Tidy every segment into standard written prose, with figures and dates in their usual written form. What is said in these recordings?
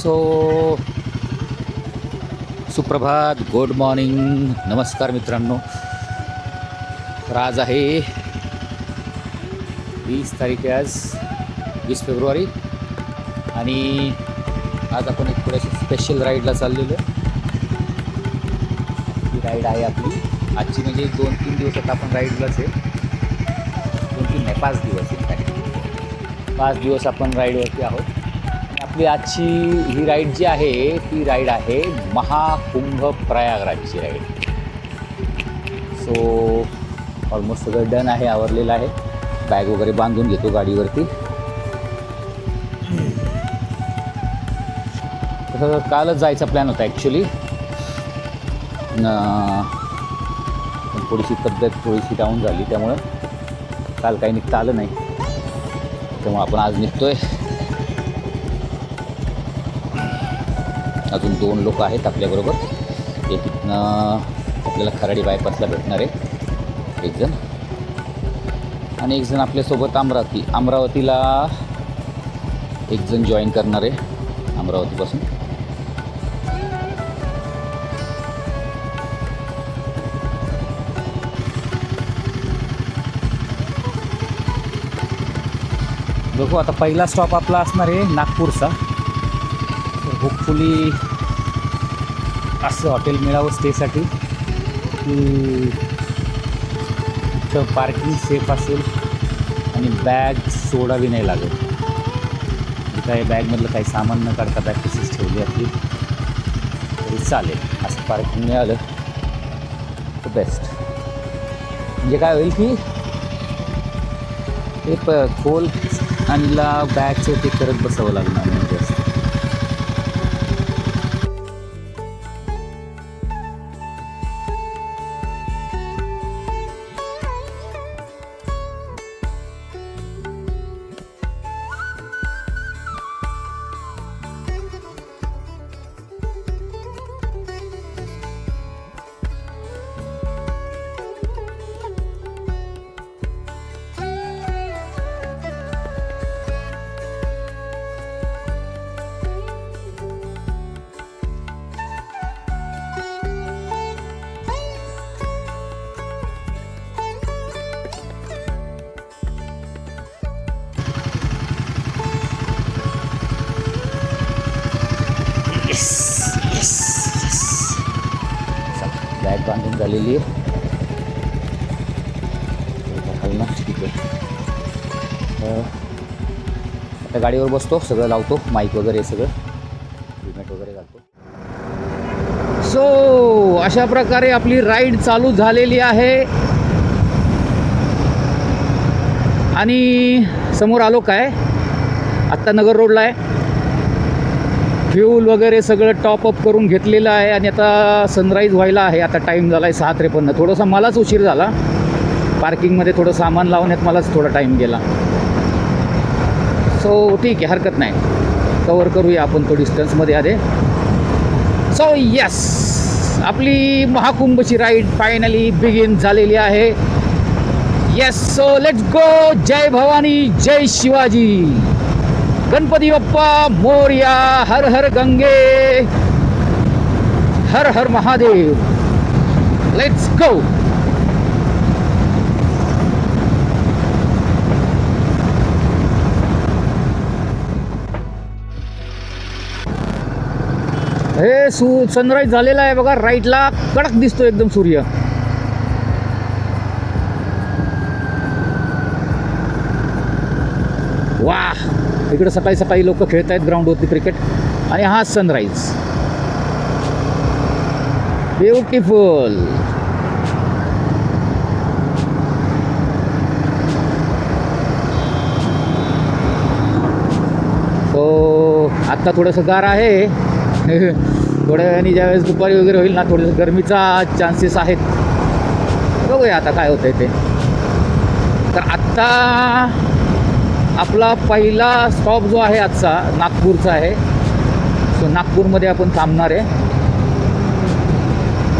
So सुप्रभात, good morning, नमस्कार मित्रांनो. तर आज आहे 20 तारीख आहे, आज 20 फेब्रुवारी. आणि आज आपण एक थोड्याशी स्पेशल राईडला चाललेलो आहे. ही राईड आहे आपली आजची, म्हणजे 2-3 दिवसात आपण राईडलाच आहे. 2-3 नाही, 5 दिवस आहे. 5 दिवस आपण राईडवरती आहोत. आणि आपली आजची ही राईड जी आहे ती राईड आहे महाकुंभ प्रयागराजची राईड. सो ऑलमोस्ट सगळं डन आहे, आवरलेलं आहे. बॅग वगैरे बांधून घेतो गाडीवरती. तसं कालच जायचा प्लॅन होता ॲक्च्युली, पण थोडीशी तब्येत थोडीशी डाऊन झाली, त्यामुळं काल काही निघता आलं नाही. त्यामुळे आपण आज निघतोय. अजून 2 लोक आहेत आपल्याबरोबर. एक इथनं आपल्याला खराडी बायपासला भेटणार आहे एक जण, आणि एक जण आपल्यासोबत अमरावतीला एक जण जॉईन करणार आहे अमरावतीपासून. बघू आता, पहिला स्टॉप आपला असणार आहे नागपूरचा. होपफुली असं हॉटेल मिळावं स्टेसाठी की तर पार्किंग सेफ असेल आणि बॅग सोडावी नाही लागेल. काय बॅगमधलं काही सामान न काढता बॅग तशीच ठेवली आपली तरी चालेल. असं पार्किंग मिळालं तर बेस्ट. म्हणजे काय होईल की ते खोल आणि बॅगचं ते करत बसावं लागणार नाही जास्त. बॅग बांधून झालेली आहे. ठीक आहे, आता गाडीवर बसतो, सगळं लावतो, माईक वगैरे सगळं, हेल्मेट वगैरे घालतो. सो अशा प्रकारे आपली राईड चालू झालेली आहे. आणि समोर आलो काय, आत्ता नगर रोडला आहे. फ्यूल वगैरे सगळं टॉपअप करून घेतलेलं आहे. आणि आता सनराईज व्हायला आहे. आता टाईम झाला आहे 6:53. थोडासा मलाच उशीर झाला, पार्किंगमध्ये थोडं सामान लावण्यात मलाच थोडा टाईम गेला. सो ठीक आहे, हरकत नाही, कवर करूया आपण तो डिस्टन्समध्ये आले. सो यस, आपली महाकुंभची राईड फायनली बिगिन झालेली आहे. Yes, so let's go. जय भवानी, जय शिवाजी, गणपती बाप्पा मोरया, हर हर गंगे, हर हर महादेव. Let's go. हे सनराईज झालेला आहे बघा. राईटला कडक दिसतो एकदम सूर्य. वाह, इकडे सकाळी सकाळी लोक खेळत आहेत ग्राउंडवरती क्रिकेट. आणि हा सनराईज ब्युटिफुल. सो आत्ता थोडंसं गार आहे. थोड्या वेळाने ज्यावेळेस दुपारी वगैरे होईल ना, थोडंसं गरमीचा चान्सेस आहेत. बघूया आता काय होतं आहे ते. तर आत्ता आपला पहिला स्टॉप जो आहे आजचा नागपूरचा आहे. सो नागपूरमध्ये आपण थांबणार आहे.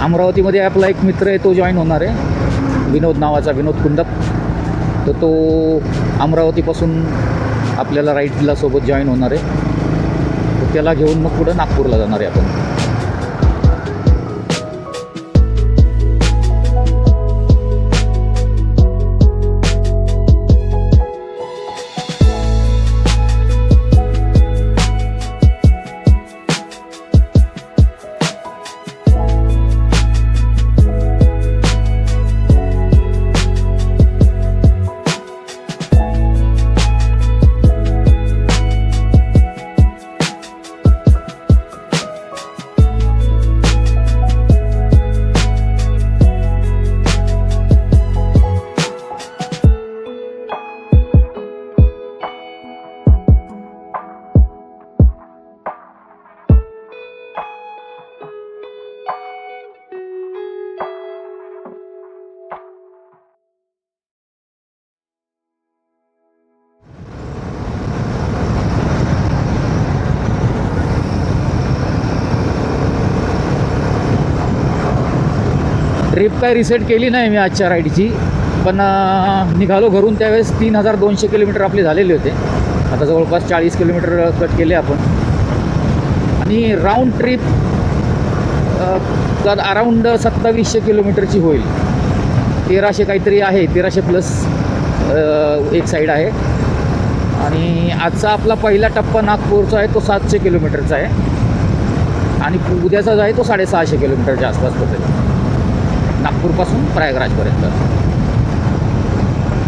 अमरावतीमध्ये आपला एक मित्र आहे, तो जॉईन होणार आहे, विनोद नावाचा, विनोद कुंडप. तर तो अमरावतीपासून आपल्याला राईडला सोबत जॉईन होणार आहे. तर त्याला घेऊन मग पुढं नागपूरला जाणार आहे आपण. ट्रिप काय रिसेट केली नाही मी आजच्या राईडची, पण निघालो घरून त्यावेळेस 3200 किलोमीटर आपले झालेले होते. आता जवळपास 40 किलोमीटर कट केले आपण. आणि राऊंड ट्रिप अराऊंड 2700 किलोमीटरची होईल. 1300 काहीतरी आहे, 1300 प्लस एक साईड आहे. आणि आजचा आपला पहिला टप्पा नागपूरचा आहे, तो 700 किलोमीटरचा आहे. आणि उद्याचा जो आहे तो 650 किलोमीटरच्या आसपास होते, नागपूरपासून प्रयागराजपर्यंत.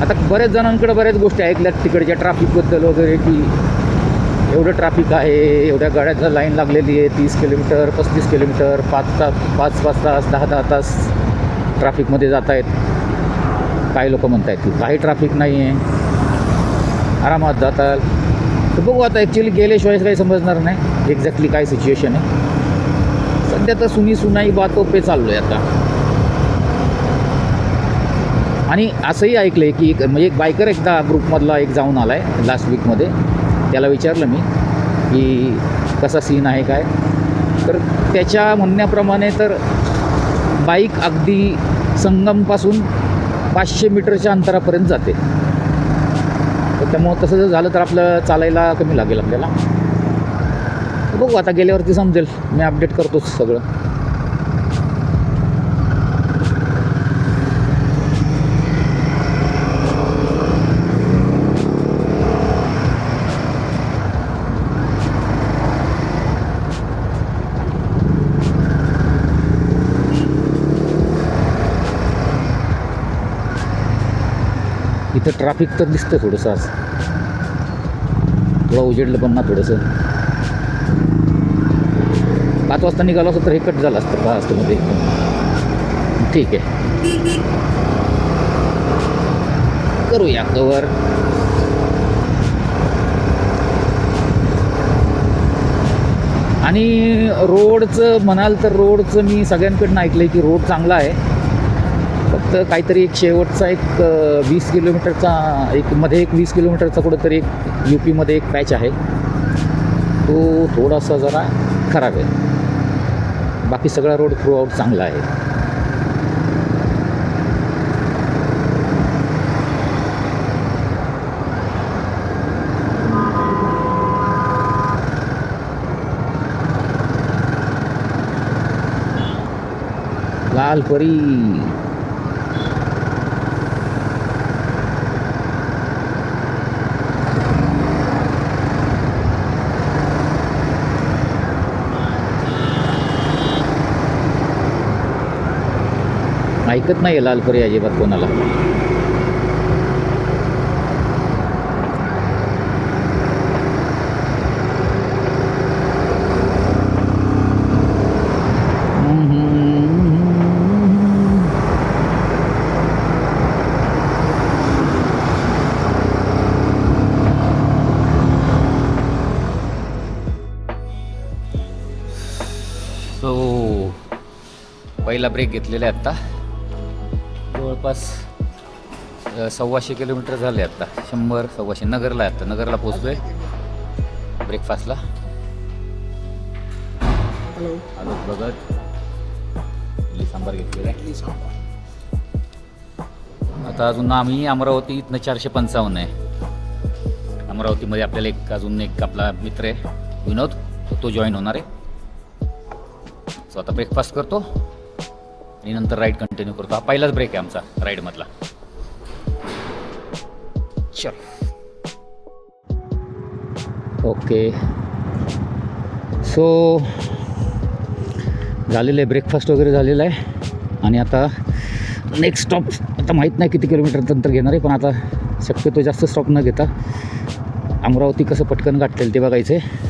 आता बऱ्याच जणांकडे बऱ्याच गोष्टी ऐकल्यात तिकडच्या ट्रॅफिकबद्दल वगैरे, की एवढं ट्रॅफिक आहे, एवढ्या गाड्याचं लाईन लागलेली आहे, 30 किलोमीटर 35 किलोमीटर 5 तास 10 तास ट्रॅफिकमध्ये जात आहेत. काही लोक म्हणत आहेत की काही ट्रॅफिक नाही आहे, आरामात जातात. तर बघू आता, ॲक्च्युली गेल्याशिवाय काही समजणार नाही एक्झॅक्टली काय सिच्युएशन आहे. सध्या तर सुनाई बातों पे चाललो आहे आता. आणि असंही ऐकलं आहे की म्हणजे एक बायकर एकदा ग्रुपमधला एक जाऊन आला आहे लास्ट वीकमध्ये. त्याला विचारलं मी की कसा सीन आहे काय, तर त्याच्या म्हणण्याप्रमाणे तर बाईक अगदी संगमपासून 500 मीटरच्या अंतरापर्यंत जाते. तर त्यामुळं तसं जर झालं तर आपलं चालायला कमी लागेल आपल्याला. बघू आता, गेल्यावरती समजेल. मी अपडेट करतोच सगळं. इथं ट्रॅफिक तर दिसतं थोडंसं, आज थोडं उजेडलं पण ना थोडंसं. 5 वाजता निघालो असतं तर हे कट झालं असतं 5 वाजतामध्ये. ठीक आहे, करूया कवर. आणि रोडचं म्हणाल तर रोडचं मी सगळ्यांकडनं ऐकलं आहे की रोड चांगला आहे. फक्त काहीतरी एक शेवटचा एक 20 किलोमीटरचा एक 20 किलोमीटरचा कुठंतरी एक UPमध्ये एक पॅच आहे, तो थोडासा जरा खराब आहे. बाकी सगळा रोड थ्रू आउट चांगला आहे. लाल परी ऐकत नाही लालपरी अजिबात कोणाला. सो पहिला ब्रेक घेतलेला आहे आत्ता. जवळपास 125 किलोमीटर झाले आत्ता. 100-125 नगरला आहे. आत्ता नगरला पोचलो आहे ब्रेकफास्टला. आलो बघत इडली सांबार घेतलेला आहे. आता अजून आम्ही अमरावती इथनं 455 आहे. अमरावतीमध्ये आपल्याला अजून एक आपला मित्र आहे विनोद, तो जॉईन होणार आहे. सो आता ब्रेकफास्ट करतो आणि नंतर राईड कंटिन्यू करतो. हा पहिलाच ब्रेक आहे आमचा राईडमधला. चल ओके. सो झालेलं आहे, ब्रेकफास्ट वगैरे झालेलं आहे आणि आता नेक्स्ट स्टॉप आता माहीत नाही किती किलोमीटर नंतर घेणार आहे, पण आता शक्यतो जास्त स्टॉप न घेता अमरावती कसं पटकन गाठता येईल ते बघायचं आहे.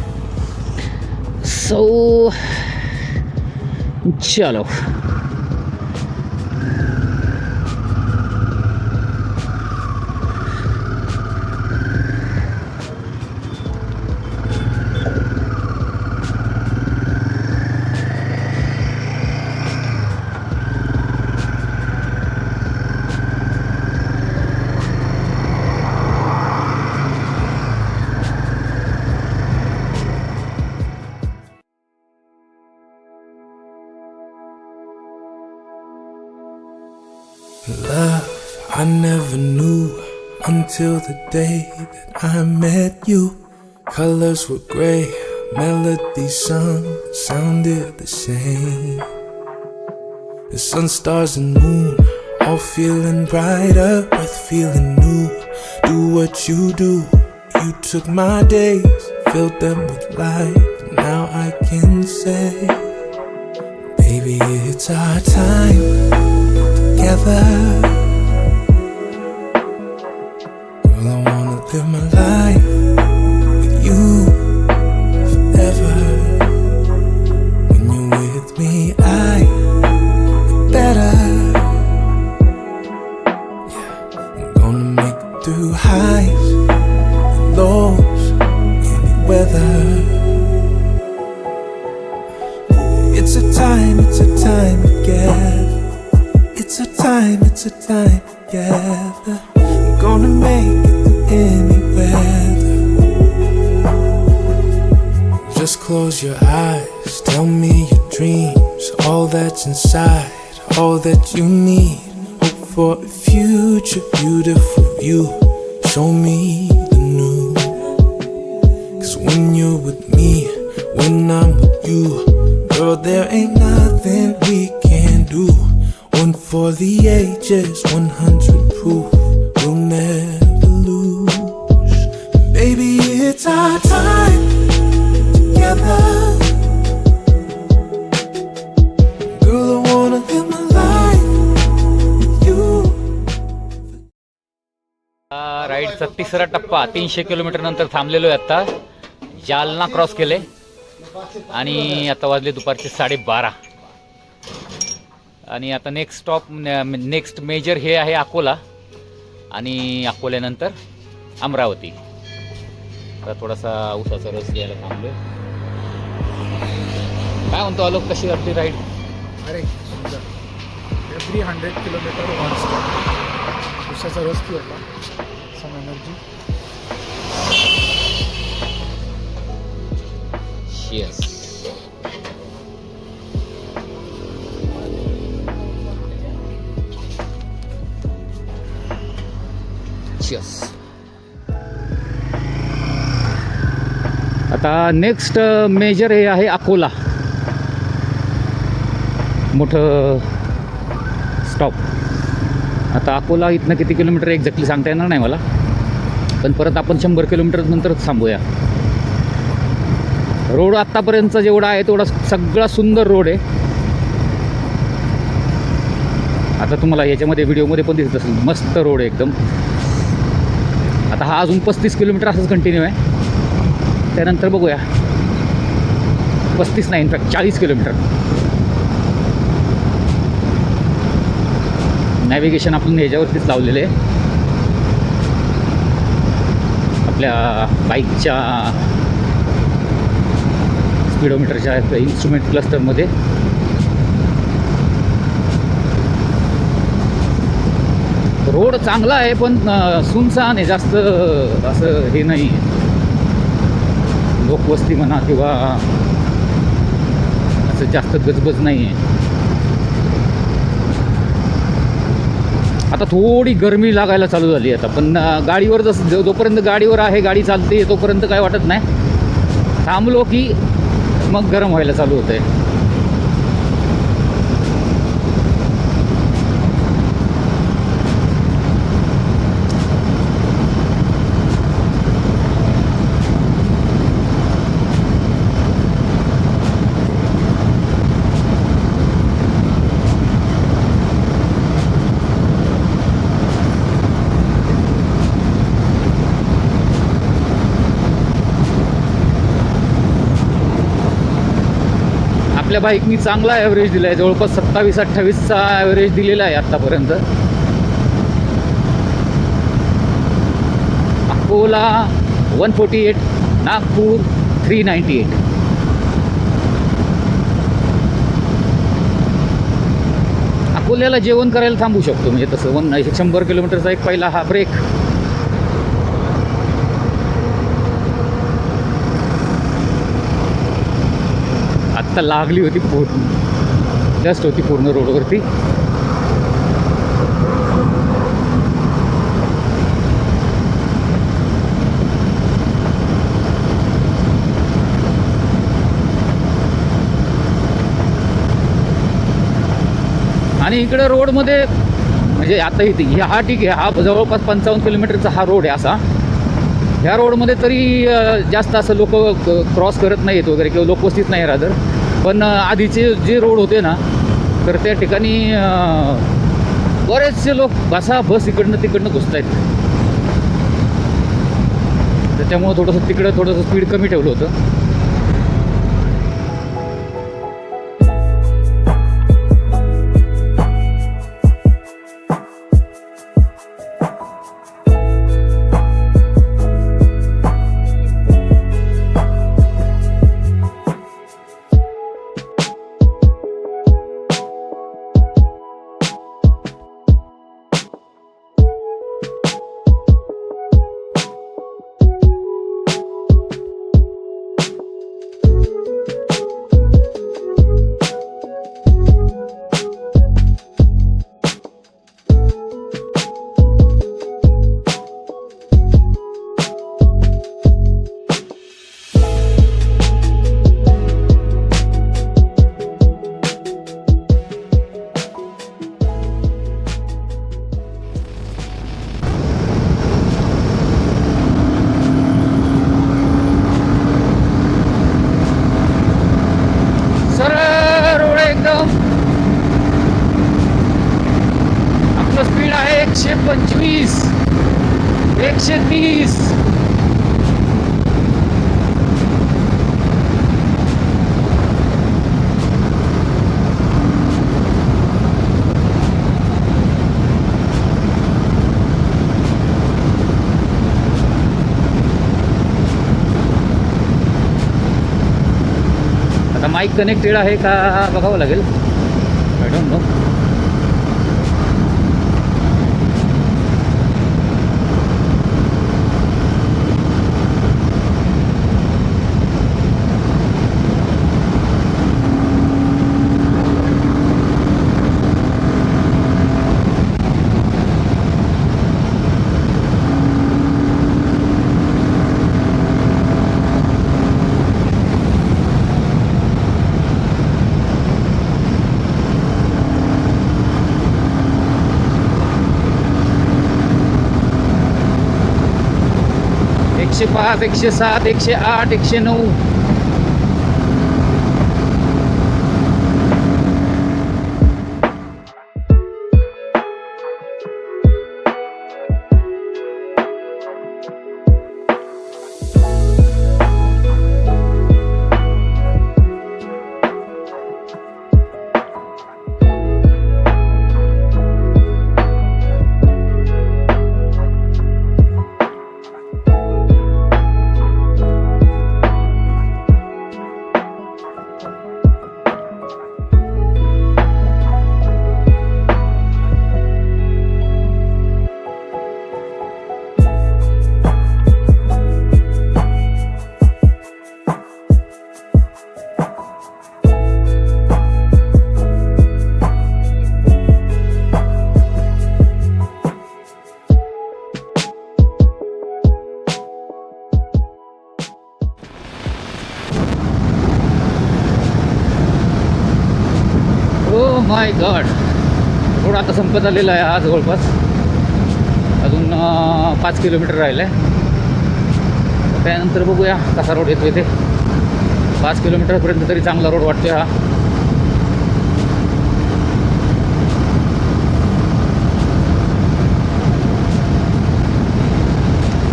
सो चलो. Love, I never knew until the day that I met you. Colors were gray, melodies sung sounded the same. The sun, stars and moon all feeling brighter with feeling new. Do what you do. You took my days, filled them with light. Now I can say, baby, it's our time together. Girl, I wanna live my life with you forever. When you're with me, I feel better. Yeah, I'm gonna make it through highs and lows, any weather. It's a time together. It's a time together. I'm gonna make it through any weather. Just close your eyes, tell me your dreams, all that's inside, all that you need. Hope for a future, beautiful view. Show me the new. 'Cause when you're with me, when I'm with you, girl, there ain't nothing we can do. One for the ages, 100 proof, we'll never lose. Baby, it's our time together. Girl, I wanna live my life with you. राईडचा तिसरा टप्पा 300 kilometre नंतर थांबलेलो आहे. आता Jalna cross केले आणि आता वाजले दुपारचे 12:30 आणि आता नेक्स्ट स्टॉप नेक्स्ट मेजर हे आहे अकोला आणि अकोल्यानंतर अमरावती. तर थोडासा उसाचा रस घ्यायला थांबलोय. काय म्हणतो आलोक, कशी वाटली राईड? अरे सुंदर. एव्हरी 100 किलोमीटर वन स्टॉप उसाचा रस पिला, सम एनर्जी. येस. आता नेक्स्ट मेजर हे आहे अकोला, मोठं स्टॉप. आता अकोला इथनं किती किलोमीटर एक्झॅक्टली सांगता येणार नाही मला, पण परत आपण 100 किलोमीटर नंतरच थांबूया. रोड आत्तापर्यंतचा जेवढा आहे तेवढा सगळा सुंदर रोड आहे. आता तुम्हाला याच्यामध्ये व्हिडिओमध्ये पण दिसत असेल, मस्त रोड आहे एकदम. आता हा अजून 35 किलोमीटर असंच कंटिन्यू आहे. त्यानंतर बघूया, 35 नाही, इनफॅक्ट 40 किलोमीटर. नॅव्हिगेशन आपण ह्याच्यावरतीच लावलेलं आहे, आपल्या बाईकच्या स्पीडोमीटरच्या इन्स्ट्रुमेंट क्लस्टरमध्ये. रोड चांगला आहे पण सुनसान आहे, जास्त असं हे नाही, लोकवस्ती म्हणा किंवा असं जास्त गजबज नाही आहे. आता थोडी गरमी लागायला चालू झाली आता, पण गाडीवर जोपर्यंत गाडीवर आहे, गाडी चालते तोपर्यंत काय वाटत नाही. थांबलो की मग गरम व्हायला चालू होतंय. आपल्या बाईकनी चांगला ॲव्हरेज दिला आहे, जवळपास 27-28चा ॲव्हरेज दिलेला आहे आत्तापर्यंत. अकोला 148, नागपूर 398. अकोल्याला जेवण करायला थांबू शकतो, म्हणजे तसं 100 किलोमीटरचा एक पहिला हा ब्रेक. आत्ता लागली होती पूर्ण, जस्ट होती पूर्ण रोडवरती. आणि इकडे रोडमध्ये म्हणजे आता इथे हा ठीक आहे, हा जवळपास 55 किलोमीटरचा हा रोड आहे असा. ह्या रोडमध्ये तरी जास्त असं लोक क्रॉस करत नाहीत वगैरे, किंवा लोकवस्तीच नाही रादर. पण आधीचे जे रोड होते ना, तर त्या ठिकाणी बरेचसे लोक बस इकडनं तिकडनं घुसत आहेत. त्याच्यामुळं थोडंसं स्पीड कमी ठेवलं होतं. आपलं स्पीड आहे 125, 130. आता माईक कनेक्टेड आहे का बघावं लागेल. I don't know. एकशे 5, 107, 108, 109. माय गॉड, रोड आता संपत आलेला आहे हा जवळपास. अजून 5 किलोमीटर राहिलं आहे. त्यानंतर बघूया कसा रोड येतो इथे. 5 किलोमीटरपर्यंत तरी चांगला रोड वाटतोय हा.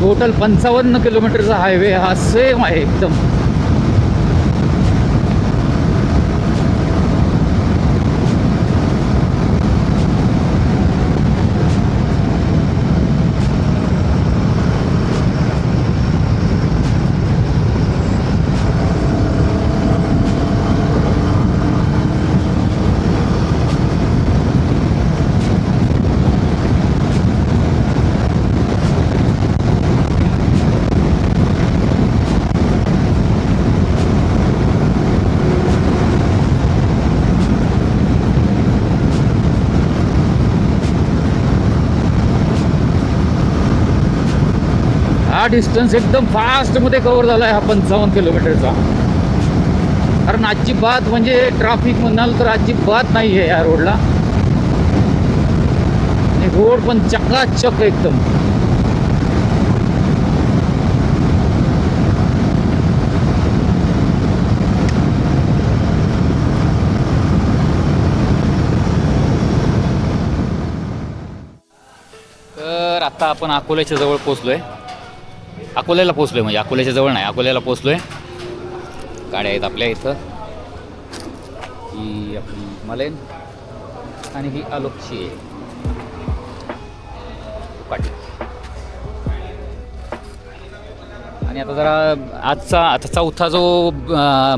टोटल 55 किलोमीटरचा हायवे हा सेम आहे एकदम. हा डिस्टन्स एकदम फास्टमध्ये कव्हर झाला आहे हा 55 किलोमीटरचा. कारण अजिबात म्हणजे ट्रॅफिक म्हणाल तर अजिबात नाही आहे या रोडला. आणि रोड पण चकाचक एकदम. तर आता आपण अकोल्याच्या जवळ पोचलोय. अकोल्याला पोचलोय, म्हणजे अकोल्याच्या जवळ नाही, अकोल्याला पोचलोय. गाड्या आहेत आपल्या इथं. ही आपली मलेन आणि ही आलोकची आहे पाटी. आणि आता जरा आता चौथा जो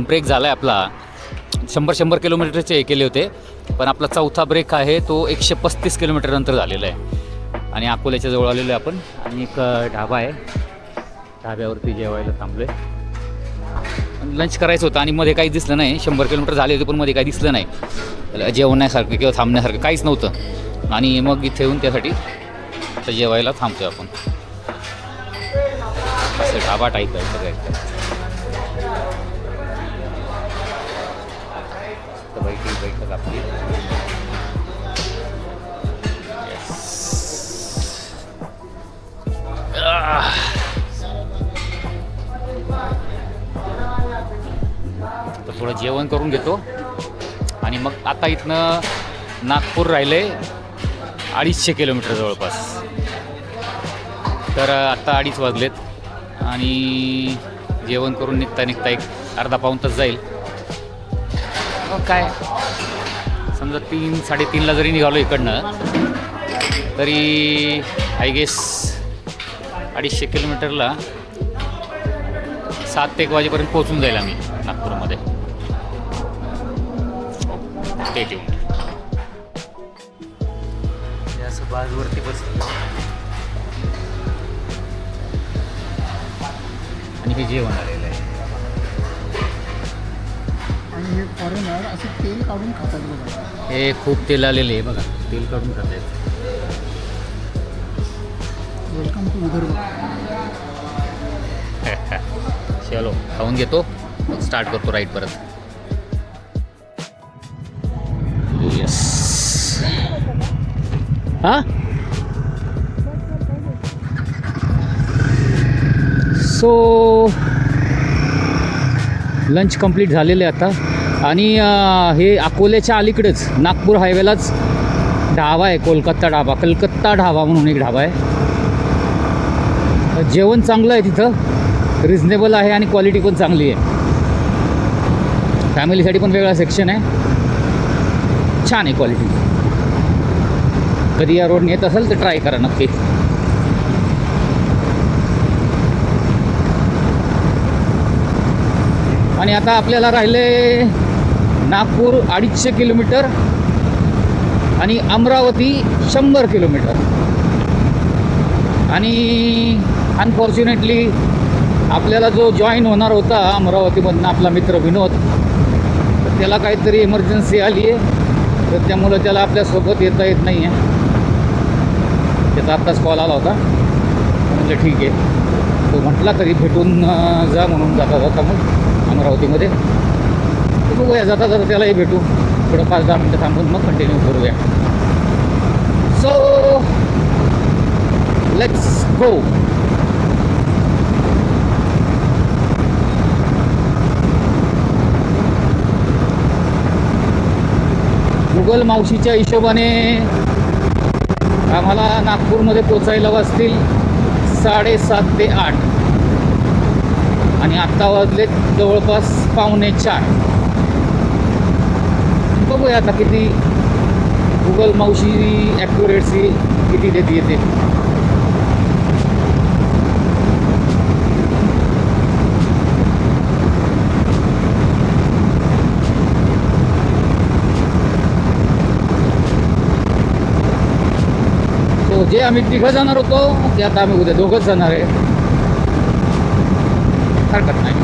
ब्रेक झाला आहे आपला, 100 किलोमीटरचे केले होते, पण आपला चौथा ब्रेक आहे तो 135 किलोमीटर नंतर झालेला आहे. आणि अकोल्याच्या जवळ आलेलो आहे आपण. आणि एक ढाबा आहे, ढाब्यावरती जेवायला थांबलो आहे. लंच करायचं होतं आणि मध्ये काही दिसलं नाही. 100 किलोमीटर झाले होते पण मध्ये काही दिसलं नाही जेवण्यासारखं किंवा थांबण्यासारखं काहीच नव्हतं. आणि मग इथे येऊन त्यासाठी आता जेवायला थांबतोय आपण. असं ढाबा टाईप आहे सगळं. बैठक आपली. तर थोडं जेवण करून घेतो आणि मग आता इथनं नागपूर राहिले 250 किलोमीटर जवळपास. तर आत्ता 2:30 वाजलेत आणि जेवण करून निघता एक अर्धा पाऊण तास जाईल. मग काय समजा 3-3:30ला जरी निघालो इकडनं तरी आय गेस 250 किलोमीटरला 7 ते 1 वाजेपर्यंत पोहोचून जाईल आम्ही नागपूरमध्ये. Stay tuned. असं बाजूवरती बसलो आणि हे जेवण आलेलं आहे. आणि हे फॉरेनर असे तेल काढून खातात बघा. हे खूप तेल आलेले आहे बघा, तेल काढून खातात. Welcome to Vidarbha. चलो खाऊन घेतो, मग स्टार्ट करतो राईड परत. येस. हां सो लंच कंप्लीट झालेलं आहे आता. आणि हे अकोल्याच्या अलीकडेच नागपूर हायवेलाच ढाबा आहे, कलकत्ता ढाबा म्हणून एक ढाबा आहे. जेवण चांगलं आहे तिथं, रिजनेबल आहे आणि क्वालिटी पण चांगली आहे. फॅमिलीसाठी पण वेगळा सेक्शन आहे, छान आहे क्वालिटी. कधी या रोडने येत असेल तर ट्राय करा नक्की. आणि आता आपल्याला राहिले नागपूर 250 किलोमीटर आणि अमरावती 100 किलोमीटर. आणि अनफॉर्च्युनेटली आपल्याला जो जॉईन होणार होता अमरावतीमधनं आपला मित्र विनोद, तर त्याला काहीतरी इमर्जन्सी आली आहे, तर त्यामुळं त्याला आपल्यासोबत येता येत नाही आहे. त्याचा आत्ताच कॉल आला होता. म्हणजे ठीक आहे, तो म्हटला तरी भेटून जा म्हणून जाता मग अमरावतीमध्ये. तर बघूया जाता त्यालाही भेटू. थोडं 5-10 मिनटं थांबून मग कंटिन्यू करूया. So let's go. गुगल मावशीच्या हिशोबाने आम्हाला नागपूरमध्ये पोचायला वाजतील 7:30 ते 8 आणि आत्ता वाजलेत जवळपास 3:45. बघूया आता किती गुगल मावशी ॲक्युरेसी किती देते येते. तो जे आम्ही 3 जाणार होतो ते आता आम्ही उद्या 2 जाणार आहे. हरकत नाही.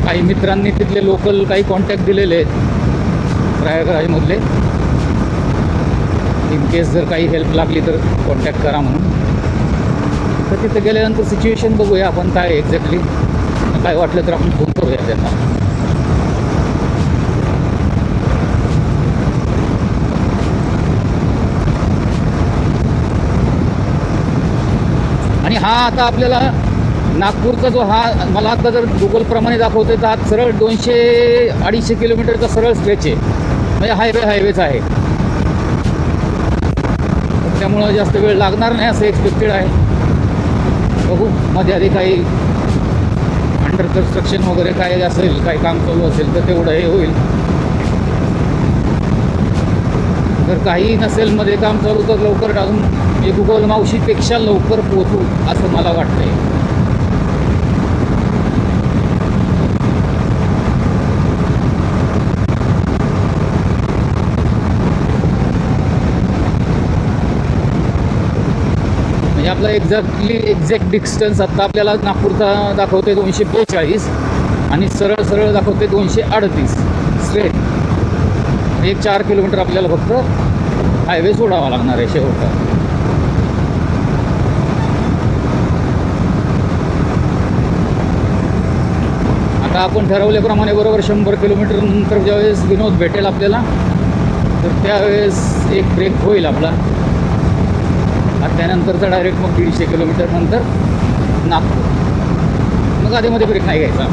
काही मित्रांनी तिथले लोकल काही कॉन्टॅक्ट दिलेले आहेत प्रयागराजमधले. इन केस जर काही हेल्प लागली तर कॉन्टॅक्ट करा म्हणून. तर तिथे गेल्यानंतर सिच्युएशन बघूया आपण काय एक्झॅक्टली. काय वाटलं तर आपण फोन करूया त्यांना. आणि हा आता आपल्याला नागपूरचा जो हा मला आता जर गुगलप्रमाणे दाखवतोय तर हा सरळ 200-250 किलोमीटरचा सरळ स्ट्रेच आहे. म्हणजे हायवेच आहे. त्यामुळं जास्त वेळ लागणार नाही असं एक्सपेक्टेड आहे. बघू मध्ये आधी काही अंडर कन्स्ट्रक्शन वगैरे काय असेल, काही काम चालू असेल तर तेवढं हे होईल. जर काही नसेल मध्ये काम चालू तर लवकर टाकून मी गुगल मावशीपेक्षा लवकर पोहोचू असं मला वाटतंय. म्हणजे आपला एक्झॅक्ट डिस्टन्स आत्ता आपल्याला नागपूरचा दाखवते 242 आणि सरळ दाखवते 238 स्ट्रेट. 4 किलोमीटर आपल्याला फक्त हायवे सोडावा लागणार आहे शेवटचा. आता आपण ठरवल्याप्रमाणे बरोबर 100 किलोमीटर नंतर ज्यावेळेस विनोद भेटेल आपल्याला तर त्यावेळेस एक ब्रेक होईल आपला. आणि त्यानंतरचा डायरेक्ट मग 150 किलोमीटर नंतर नागपूर. मग आधीमध्ये ब्रेक नाही घ्यायचा.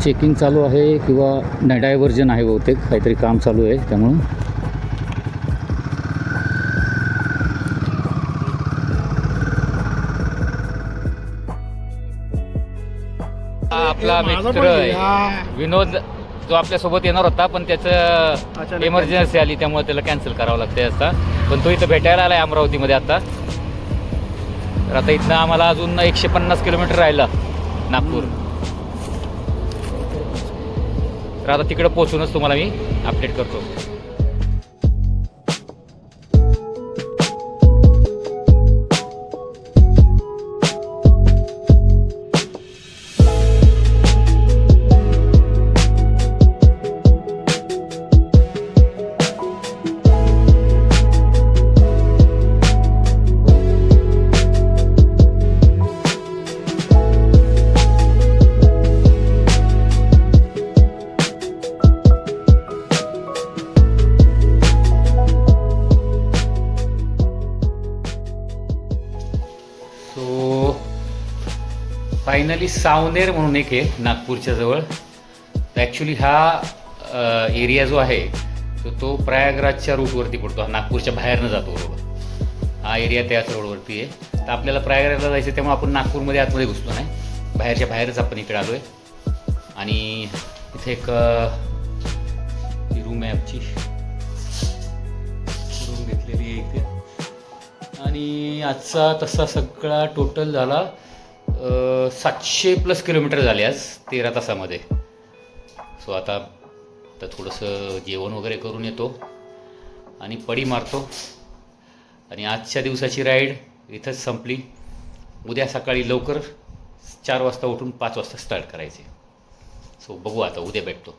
चेकिंग चालू आहे किंवा नाही डायव्हर्जन आहे बहुतेक. काहीतरी काम चालू आहे त्यामुळं. आपला मित्र विनोद जो आपल्यासोबत येणार होता पण त्याचं इमर्जन्सी आली त्यामुळे त्याला कॅन्सल करावं लागतंय आता. पण तो इथं भेटायला आला आहे अमरावतीमध्ये आता. तर आता इथनं आम्हाला अजून 150 किलोमीटर राहिला नागपूर. तर आता तिकडे पोहोचूनच तुम्हाला मी अपडेट करतो. फायनली सावनेर म्हणून एक आहे नागपूरच्या जवळ. तर ॲक्च्युली हा एरिया जो आहे तो प्रयागराजच्या रूटवरती पडतो. हा नागपूरच्या बाहेरनं जातो रोड. हा एरिया त्याच रोडवरती आहे. तर आपल्याला प्रयागराजला जायचं त्यामुळे आपण नागपूरमध्ये आतमध्ये घुसलो नाही. बाहेरच्या बाहेरच आपण इकडे आलो आहे. आणि इथे एक रूम आहे आमची. रूम घेतलेली आहे इथे. आणि आजचा तसा सगळा टोटल झाला 700+ किलोमीटर झाले आज 13 तासामध्ये. सो आता तर थोडंसं जेवण वगैरे करून येतो आणि पडी मारतो आणि आजच्या दिवसाची राईड इथंच संपली. उद्या सकाळी लवकर 4 वाजता उठून 5 वाजता स्टार्ट करायचे. सो बघू आता, उद्या भेटतो.